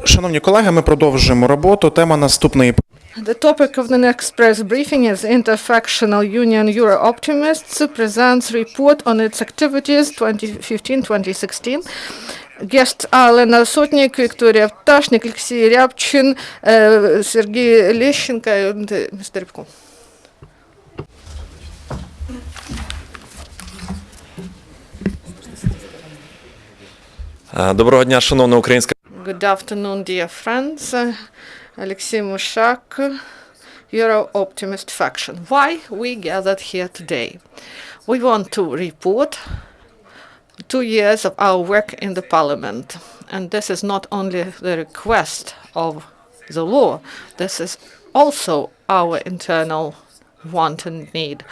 Шановні колеги, ми продовжуємо роботу. Тема наступної. The topic of the next press briefing is Inter-factional Union EuroOptimists presents report on its activities 2015-2016. Guests are Olena Sotnyk, Ptashnyk, Oleksiy Ryabchyn, Sergiy Leschenko, and Mr. Peregon. Доброго дня, шановна українська. Good afternoon, dear friends. Oleksiy Ryabchyn, EuroOptimist faction. Why we gathered here today? We want to report 2 years of our work in the parliament. And this is not only the request of the law, this is also our internal want and need.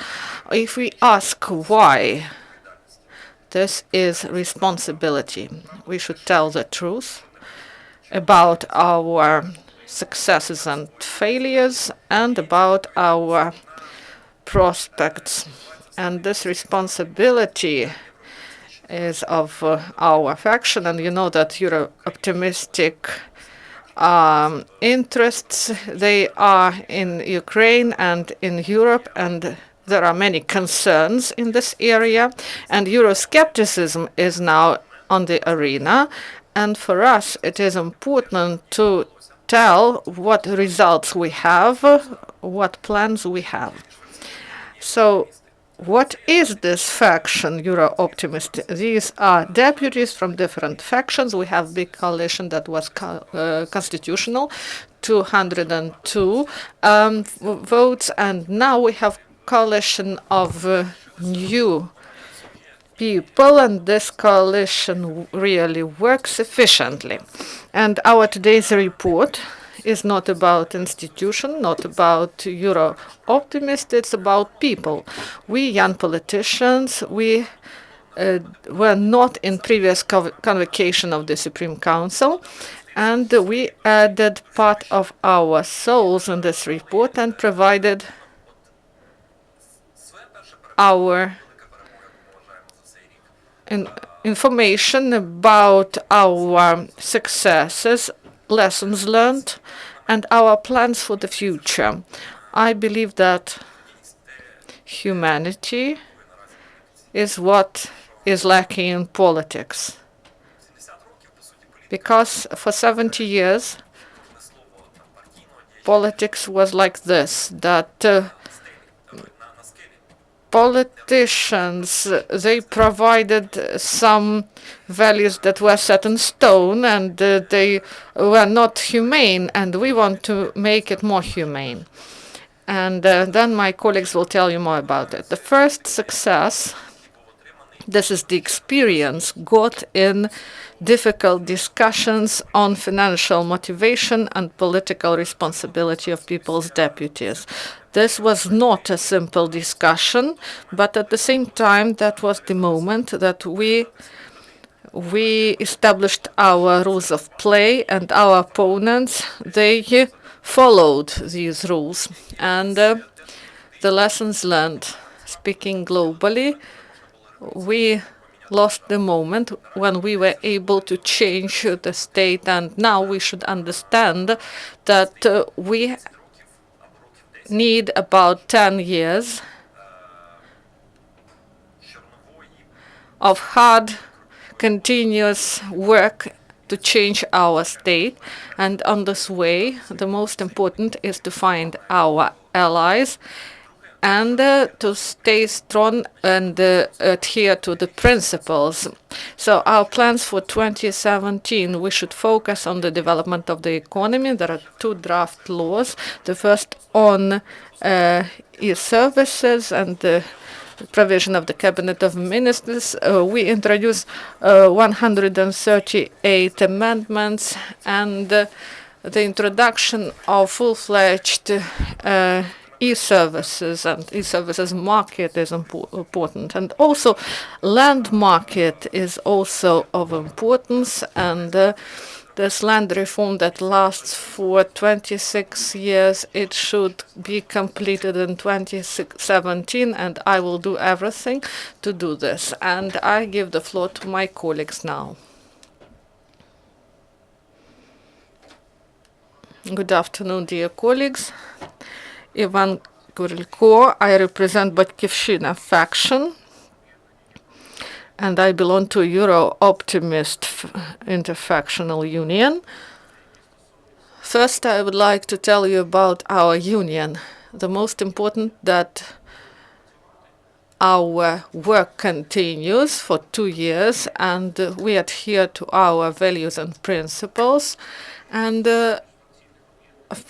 If we ask why, this is responsibility. We should tell the truth about our successes and failures and about our prospects. And this responsibility is of our faction. And you know that Euro-optimistic interests, they are in Ukraine and in Europe, and there are many concerns in this area. And Euroscepticism is now on the arena. And for us, it is important to tell what results we have, what plans we have. So what is this faction, EuroOptimist? These are deputies from different factions. We have big coalition that was constitutional, 202 votes, and now we have coalition of new people, and this coalition really works efficiently. And our today's report is not about institution, not about Euro-optimists, it's about people. We young politicians, we were not in previous convocation of the Supreme Council, and we added part of our souls in this report and provided our information about our successes, lessons learned, and our plans for the future. I believe that humanity is what is lacking in politics. Because for 70 years, politics was like this, that politicians, they provided some values that were set in stone, and they were not humane, and we want to make it more humane. And then my colleagues will tell you more about it. The first success, this is the experience got in difficult discussions on financial motivation and political responsibility of people's deputies. This was not a simple discussion, but at the same time, that was the moment that we established our rules of play, and our opponents, they followed these rules. And the lessons learned, speaking globally, we lost the moment when we were able to change the state, and now we should understand that we need about 10 years of hard, continuous work to change our state. And on this way, the most important is to find our allies and to stay strong and adhere to the principles. So our plans for 2017, we should focus on the development of the economy. There are 2 draft laws. The first on e-services and the provision of the Cabinet of Ministers. We introduced 138 amendments, and the introduction of full-fledged e-services and e-services market is important. And also land market is also of importance, and this land reform that lasts for 26 years, it should be completed in 2017, and I will do everything to do this. And I give the floor to my colleagues now. Good afternoon, dear colleagues. Ivan Kurilko, I represent Batkivschyna faction, and I belong to EuroOptimist Inter-factional union. First, I would like to tell you about our union. The most important that our work continues for 2 years, and we adhere to our values and principles. And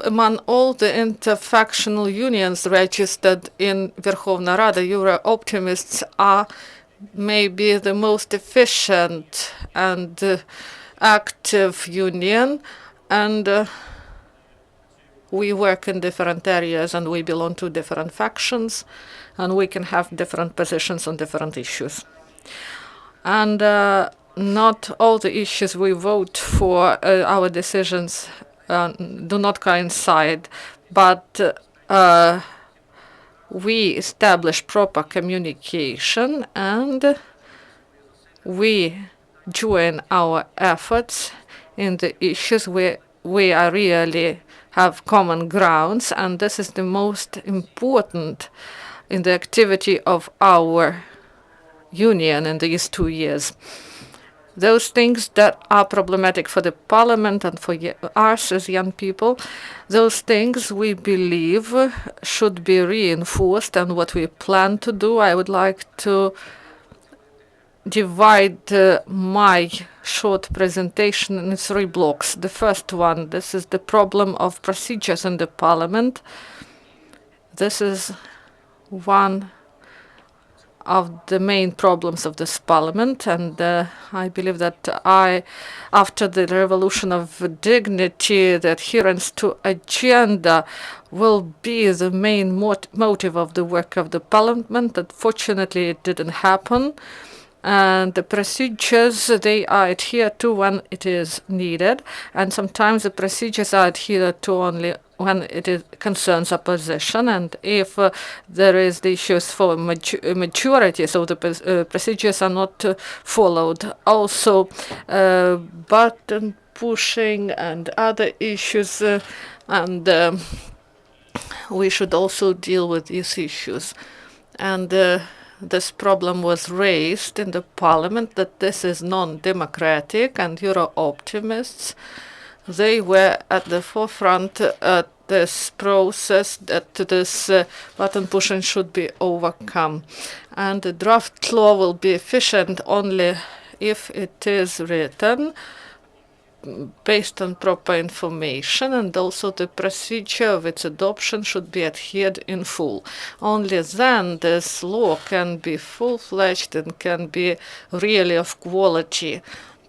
among all the inter-factional unions registered in Verkhovna Rada, EuroOptimists are maybe the most efficient and active union, and we work in different areas and we belong to different factions, and we can have different positions on different issues. And not all the issues we vote for, our decisions do not coincide, but we establish proper communication and we join our efforts in the issues where we are really have common grounds, and this is the most important in the activity of our union in these 2 years. Those things that are problematic for the parliament and for us as young people, those things we believe should be reinforced, and what we plan to do, I would like to divide my short presentation in 3 blocks. The first one, this is the problem of procedures in the parliament. This is one of the main problems of this parliament, and I believe that after the revolution of dignity, the adherence to agenda will be the main motive of the work of the parliament. Unfortunately, it didn't happen. And the procedures, they are adhered to when it is needed, and sometimes the procedures are adhered to only when it concerns opposition, and if there is the issues for majority, so the procedures are not followed. Also, button pushing and other issues, and we should also deal with these issues. And this problem was raised in the parliament, that this is non-democratic, and EuroOptimists, they were at the forefront at this process, that this button pushing should be overcome. And the draft law will be efficient only if it is written based on proper information, and also the procedure of its adoption should be adhered in full. Only then this law can be full-fledged and can be really of quality.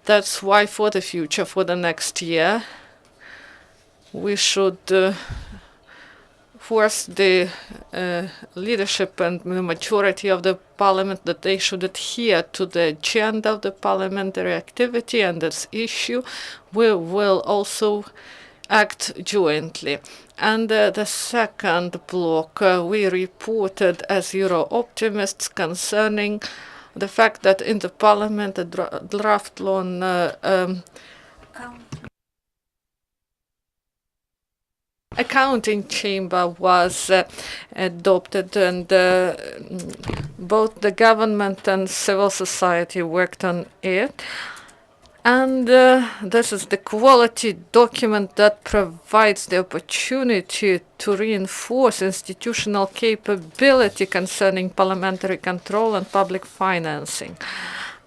That's why for the future, for the next year, we should force the leadership and the majority of the parliament that they should adhere to the agenda of the parliamentary activity and this issue. We will also act jointly. And the second block, we reported as EuroOptimists concerning the fact that in the parliament a draft law on accounting chamber was adopted, and both the government and civil society worked on it. And this is the quality document that provides the opportunity to reinforce institutional capability concerning parliamentary control and public financing.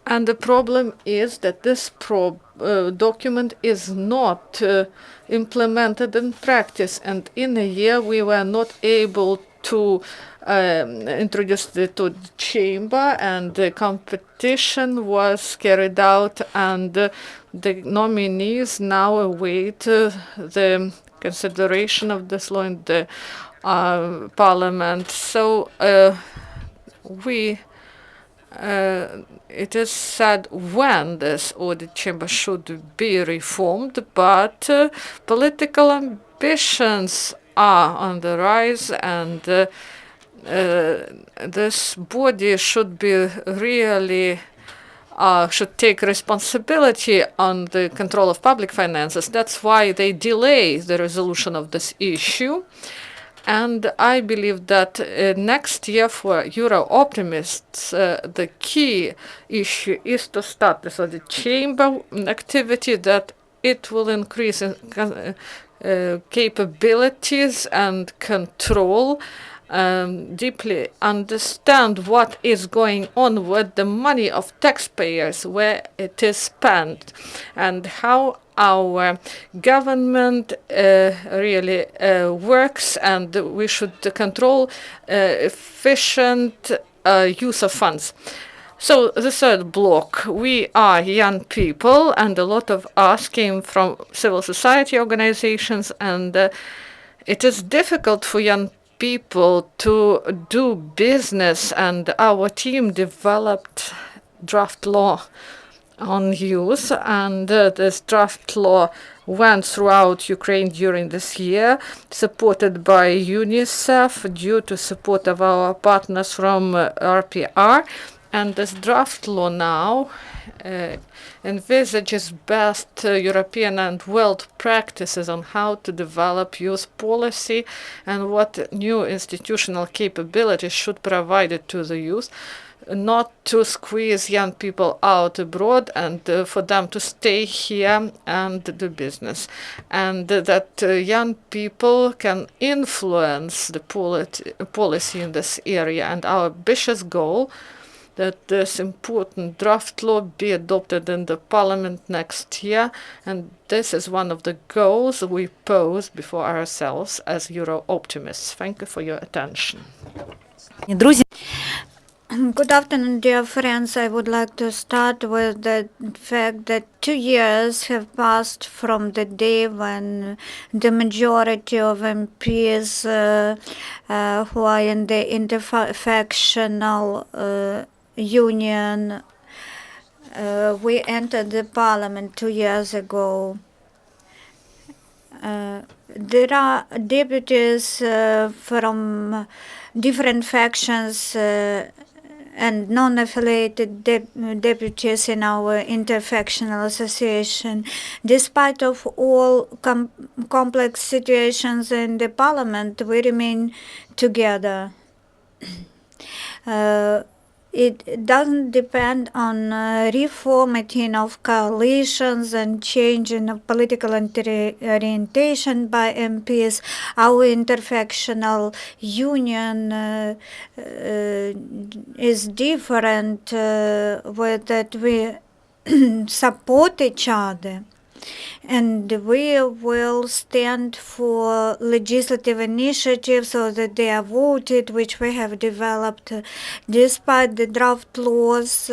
And the problem is that this document is not implemented in practice, and in a year we were not able to introduce it to the chamber, and the competition was carried out, and the nominees now await the consideration of this law in the parliament. So it is said when this audit chamber should be reformed, but political ambitions are on the rise, and this body should be really should take responsibility on the control of public finances. That's why they delay the resolution of this issue. And I believe that next year for EuroOptimists, the key issue is to start the chamber activity, that it will increase capabilities and control, deeply understand what is going on with the money of taxpayers, where it is spent, and how our government really works, and we should control efficient use of funds. So the third block, we are young people, and a lot of us came from civil society organizations, and it is difficult for young people to do business, and our team developed draft law on youth, and this draft law went throughout Ukraine during this year, supported by UNICEF due to support of our partners from RPR. And this draft law now envisages best European and world practices on how to develop youth policy and what new institutional capabilities should be provided to the youth, not to squeeze young people out abroad, and for them to stay here and do business, and that young people can influence the policy in this area. And our ambitious goal that this important draft law be adopted in the parliament next year, and this is one of the goals we pose before ourselves as Euro-optimists. Thank you for your attention. Good afternoon, dear friends. I would like to start with the fact that 2 years have passed from the day when the majority of MPs who are in the Inter-factional union, we entered the parliament 2 years ago. There are deputies from different factions and non-affiliated deputies in our Inter-factional association. Despite of all complex situations in the parliament, we remain together. It doesn't depend on reformatting of coalitions and changing of political orientation by MPs. Our Inter-factional union is different with that we support each other. And we will stand for legislative initiatives so that they are voted, which we have developed. Despite the draft laws,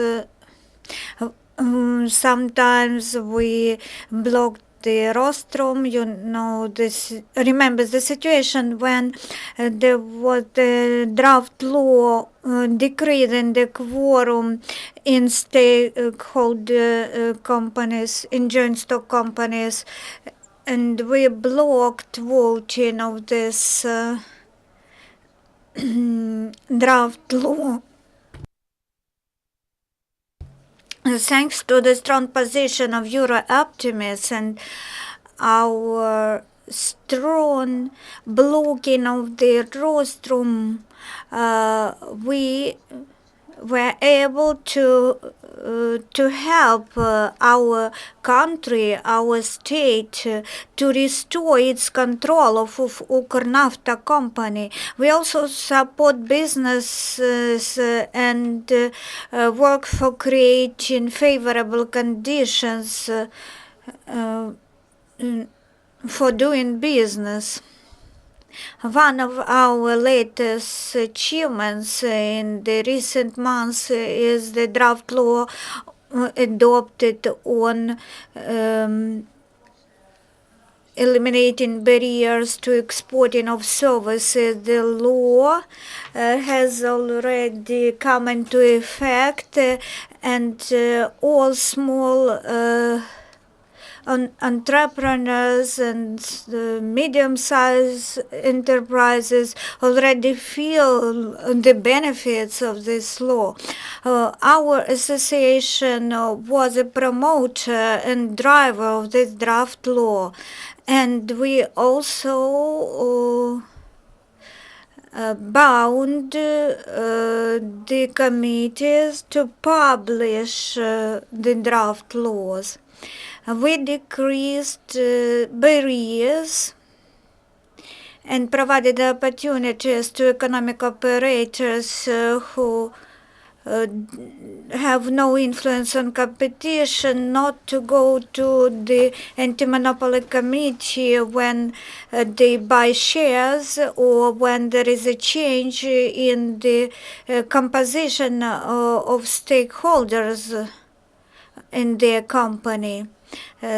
sometimes we blocked the rostrum. You know, this remembers the situation when there was the draft law decreasing the quorum in stakeholder companies, in joint stock companies, and we blocked voting of this draft law. Thanks to the strong position of EuroOptimists and our strong blocking of the rostrum, we were able to help our country, our state, to restore its control of Ukernafta company. We also support businesses and work for creating favorable conditions for doing business. One of our latest achievements in the recent months is the draft law adopted on eliminating barriers to exporting of services. The law has already come into effect, and all small entrepreneurs and medium-sized enterprises already feel the benefits of this law. Our association was a promoter and driver of this draft law, and we also bound the committees to publish the draft laws. We decreased barriers and provided opportunities to economic operators who have no influence on competition not to go to the anti-monopoly committee when they buy shares or when there is a change in the composition of stakeholders in their company.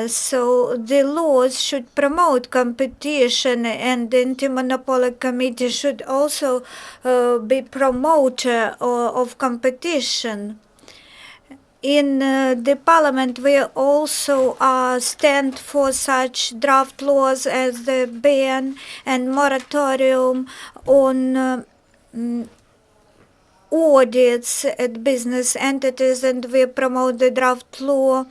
So the laws should promote competition, and the anti-monopoly committee should also be promoter of competition. In the parliament, we also stand for such draft laws as the ban and moratorium on audits at business entities, and we promote the draft law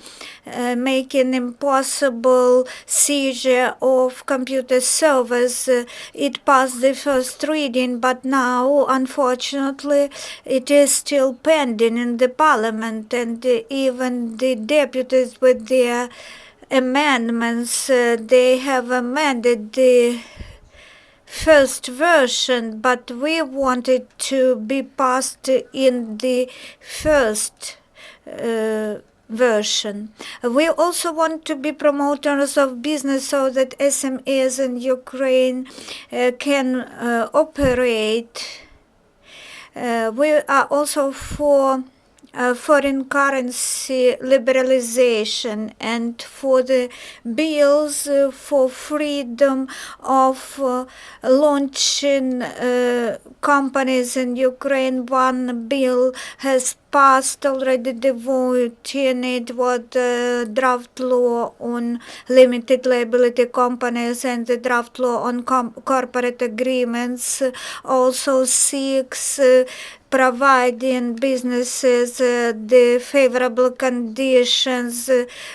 making impossible seizure of computer servers. It passed the first reading, but now, unfortunately, it is still pending in the parliament, and even the deputies with their amendments, they have amended the first version, but we wanted to be passed in the first version. We also want to be promoters of business so that SMEs in Ukraine can operate. We are also for foreign currency liberalization and for the bills for freedom of launching companies in Ukraine. One bill has passed already, the vote in it was the draft law on limited liability companies, and the draft law on corporate agreements also seeks providing businesses the favorable conditions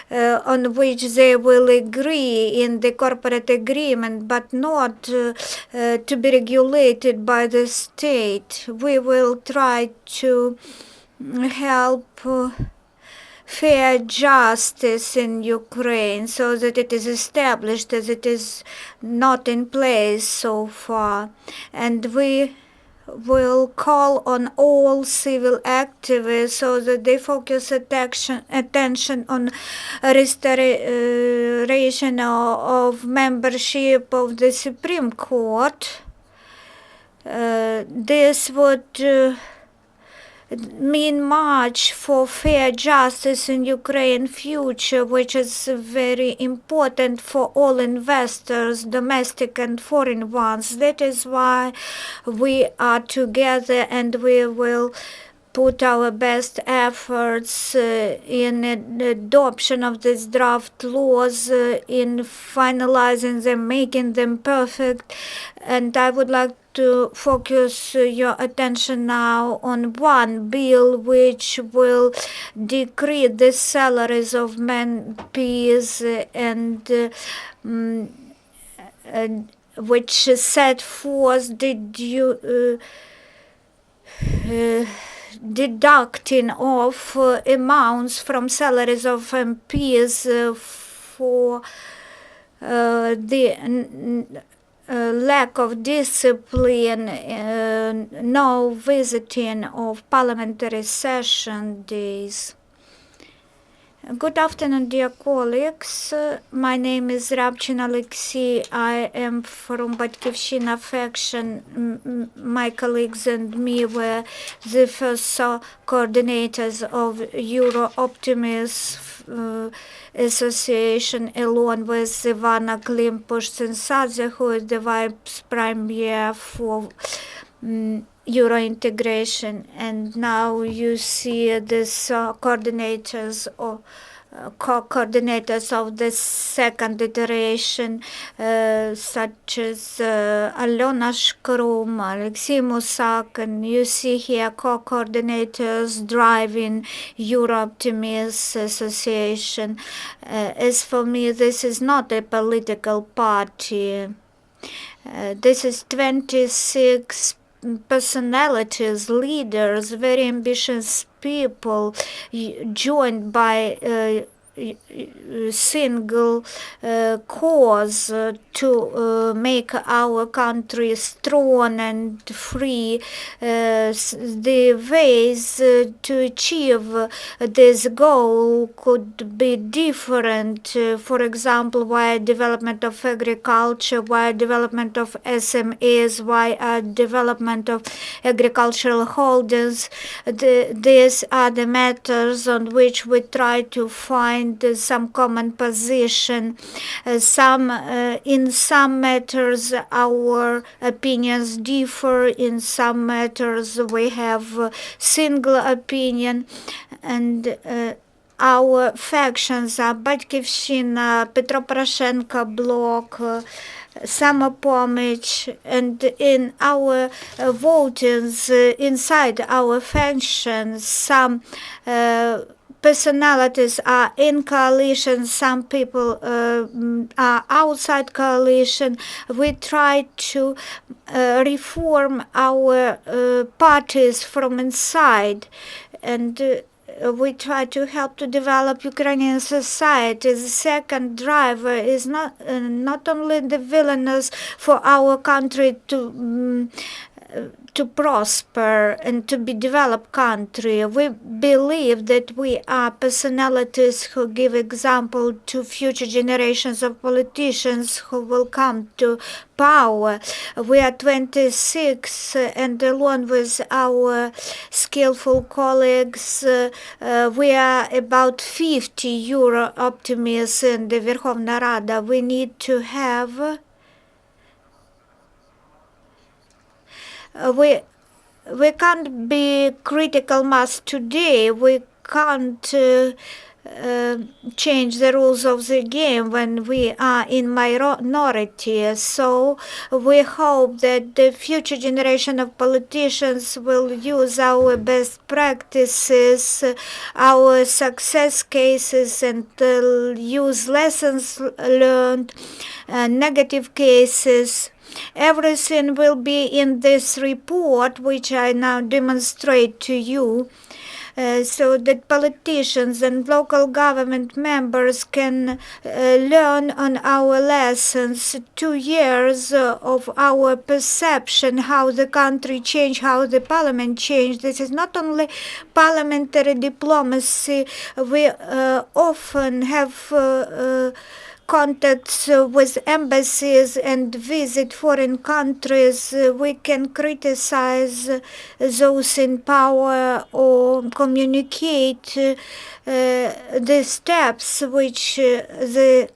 on which they will agree in the corporate agreement, but not to be regulated by the state. We will try to help fair justice in Ukraine so that it is established as it is not in place so far. And we will call on all civil activists so that they focus attention on restoration of membership of the Supreme Court. This would mean much for fair justice in Ukraine future, which is very important for all investors, domestic and foreign ones. That is why we are together, and we will put our best efforts in adoption of these draft laws, in finalizing them, making them perfect. And I would like to focus your attention now on one bill which will decrease the salaries of MPs and which set forth the deducting of amounts from salaries of MPs for the lack of discipline, no visiting of parliamentary session days. Good afternoon, dear colleagues. My name is Ryabchyn Oleksiy. I am from Batkivschyna faction. My colleagues and me were the first coordinators of EuroOptimists association, along with Ivana Klimpush-Tsintsadze, who is the vice premier for Euro integration. And now you see these coordinators co-coordinators of the second iteration, such as Alena Shkrum, Oleksiy Musak, and you see here co-coordinators driving EuroOptimists Association. As for me, this is not a political party. This is 26 personalities, leaders, very ambitious people, joined by single cause to make our country strong and free. The ways to achieve this goal could be different. For example, via development of agriculture, via development of SMEs, via development of agricultural holdings. These are the matters on which we try to find some common position. In some matters our opinions differ, in some matters we have single opinion, and our factions are Batkivschyna, Petro Poroshenko Block, Samopomich, and in our votings inside our factions, some personalities are in coalition, some people are outside coalition. We try to reform our parties from inside, and we try to help to develop Ukrainian society. The second driver is not only the willingness for our country to prosper and to be developed country. We believe that we are personalities who give example to future generations of politicians who will come to power. We are 26, and along with our skillful colleagues, we are about 50 Euro-optimists in the Verkhovna Rada. We need to have we can't be critical mass today. We can't change the rules of the game when we are in minority. So we hope that the future generation of politicians will use our best practices, our success cases, and use lessons learned, negative cases. Everything will be in this report, which I now demonstrate to you, so that politicians and local government members can learn on our lessons. 2 years of our perception, how the country changed, how the parliament changed. This is not only parliamentary diplomacy. We often have contacts with embassies and visit foreign countries. We can criticize those in power or communicate the steps which the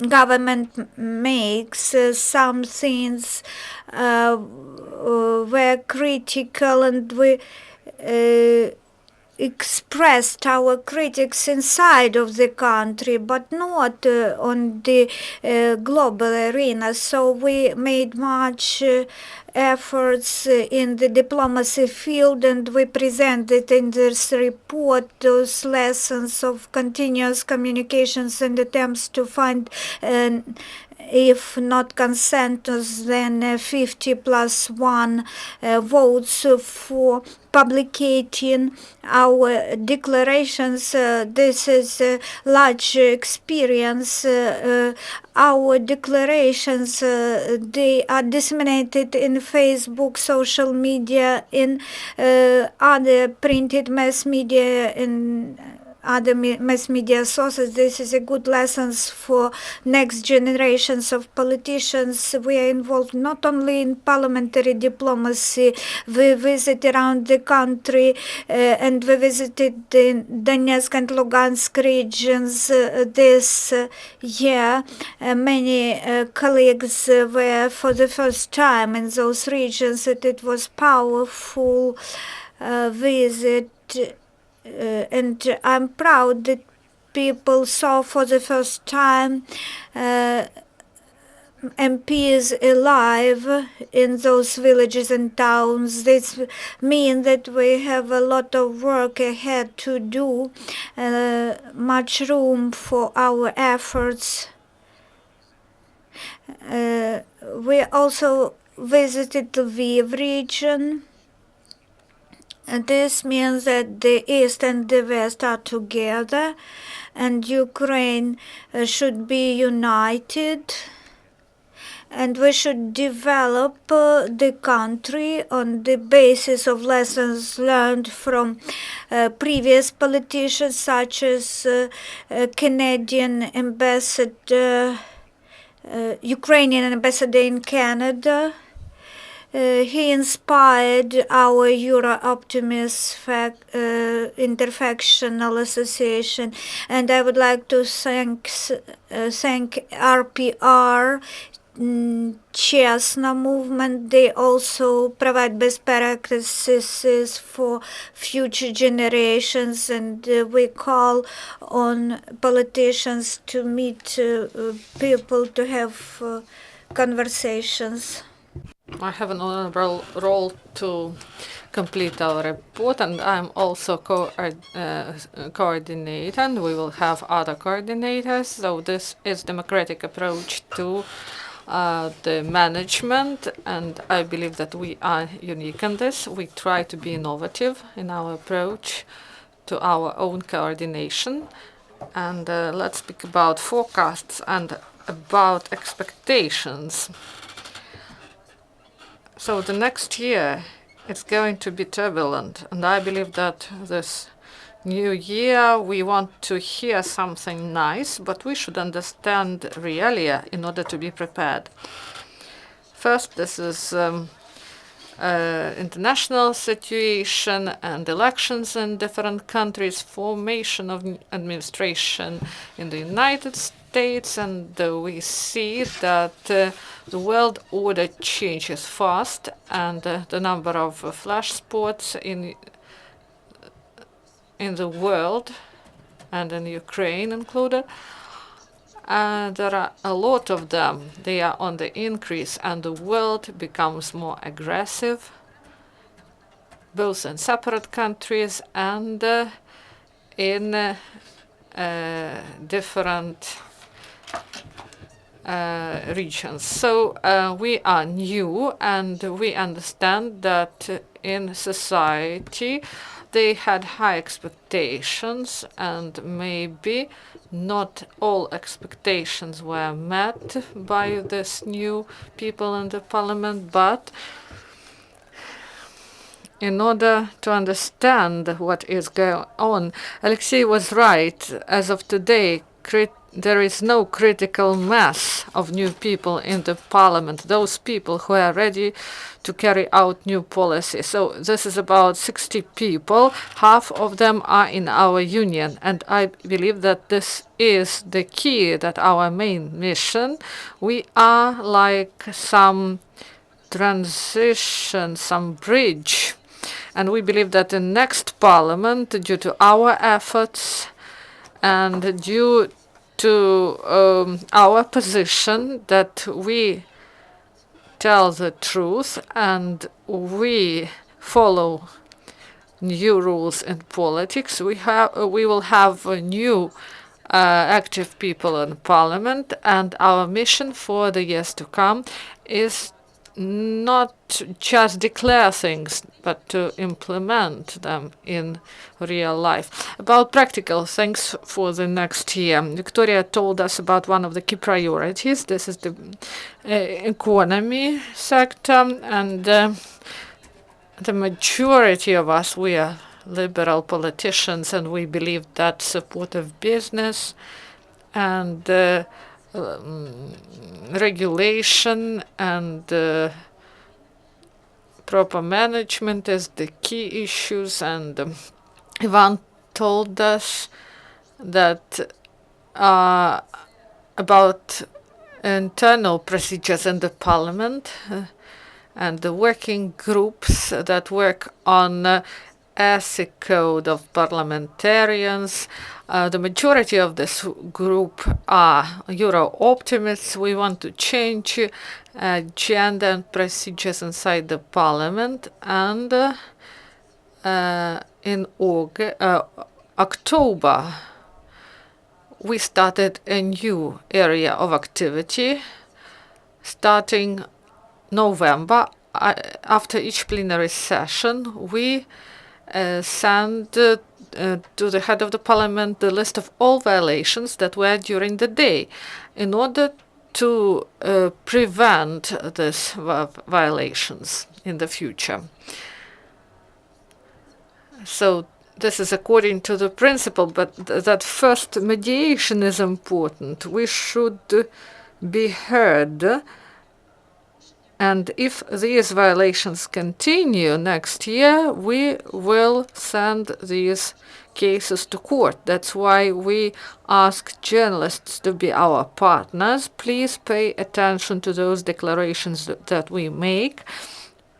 government makes. Some things were critical, and we expressed our critics inside of the country, but not on the global arena. So we made much efforts in the diplomacy field, and we presented in this report those lessons of continuous communications and attempts to find if not consensus, then 50+1 votes for publicating our declarations. This is a large experience. Our declarations, they are disseminated in Facebook, social media, in other printed mass media, in other mass media sources. This is a good lessons for next generations of politicians. We are involved not only in parliamentary diplomacy. We visit around the country, and we visited the Donetsk and Lugansk regions this year. Many colleagues were for the first time in those regions, and it was powerful visit. And I'm proud that people saw for the first time MPs alive in those villages and towns. This means that we have a lot of work ahead to do, much room for our efforts. We also visited the Lviv region. And this means that the East and the West are together, and Ukraine should be united. And we should develop the country on the basis of lessons learned from previous politicians, such as Canadian ambassador, Ukrainian ambassador in Canada. He inspired our EuroOptimists Inter-factional association, and I would like to thank RPR, Chesna movement. They also provide best practices for future generations, and we call on politicians to meet people to have conversations. I have an honorable role to complete our report, and I'm also coordinator, and we will have other coordinators. So this is democratic approach to the management, and I believe that we are unique in this. We try to be innovative in our approach to our own coordination. And let's speak about forecasts and about expectations. So the next year it's going to be turbulent, and I believe that this new year we want to hear something nice, but we should understand realia in order to be prepared. First, this is international situation and elections in different countries, formation of administration in the United States, and we see that the world order changes fast, and the number of flash spots in the world, and in Ukraine included, there are a lot of them. They are on the increase, and the world becomes more aggressive, both in separate countries and in different regions. So we are new, and we understand that in society they had high expectations, and maybe not all expectations were met by this new people in the parliament. But in order to understand what is going on, Oleksiy was right. As of today, there is no critical mass of new people in the parliament, those people who are ready to carry out new policy. So this is about 60 people. Half of them are in our union, and I believe that this is the key, that our main mission. We are like some transition, some bridge, and we believe that the next parliament, due to our efforts and due to our position that we tell the truth and we follow new rules in politics, we will have new active people in parliament, and our mission for the years to come is not just declare things, but to implement them in real life. About practical things for the next year, Victoria told us about one of the key priorities. This is the economy sector, and the majority of us, we are liberal politicians, and we believe that support of business and regulation and proper management is the key issues. And Ivan told us that about internal procedures in the parliament and the working groups that work on ethic code of parliamentarians. The majority of this group are Euro-optimists. We want to change agenda and procedures inside the parliament, and in October we started a new area of activity. Starting November, after each plenary session, we send to the head of the parliament the list of all violations that were during the day, in order to prevent these violations in the future. So this is according to the principle, but that first mediation is important. We should be heard, and if these violations continue next year, we will send these cases to court. That's why we ask journalists to be our partners. Please pay attention to those declarations that we make.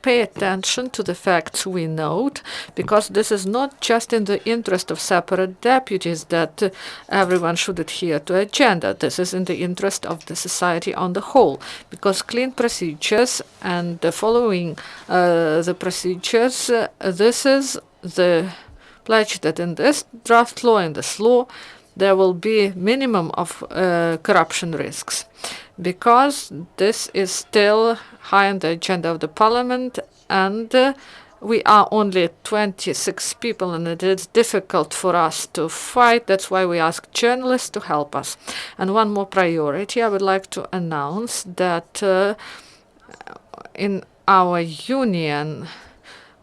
Pay attention to the facts we note, because this is not just in the interest of separate deputies that everyone should adhere to agenda. This is in the interest of the society on the whole, because clean procedures and following the procedures, this is the pledge that in this draft law, in this law, there will be minimum of corruption risks, because this is still high on the agenda of the parliament, and we are only 26 people, and it is difficult for us to fight. That's why we ask journalists to help us. And one more priority, I would like to announce that in our union,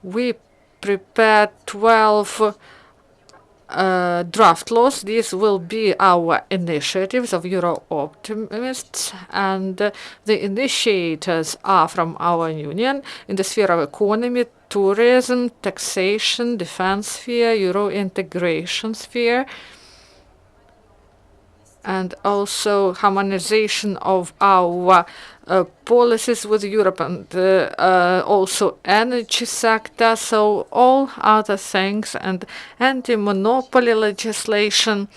we prepared 12 draft laws. These will be our initiatives of Euro-optimists, and the initiators are from our union in the sphere of economy, tourism, taxation, defense sphere, Euro integration sphere, and also harmonization of our policies with Europe, and also energy sector, so all other things, and anti-monopoly legislation.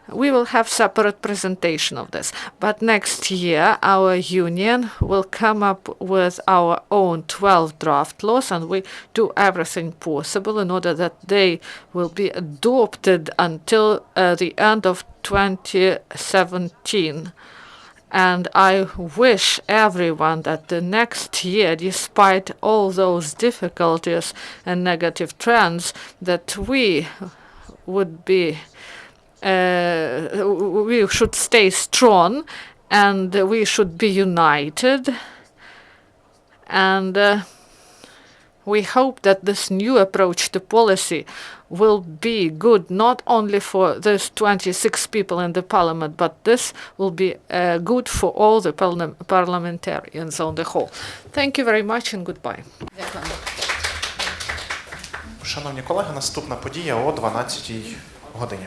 We will have separate presentation of this. But next year, our union will come up with our own 12 draft laws, and we do everything possible in order that they will be adopted until the end of 2017. And I wish everyone that the next year, despite all those difficulties and negative trends, that we would be we should stay strong, and we should be united, and we hope that this new approach to policy will be good not only for these 26 people in the parliament, but this will be good for all the parliamentarians on the whole. Thank you very much and goodbye. Шановні колеги, наступна подія о 12-й годині.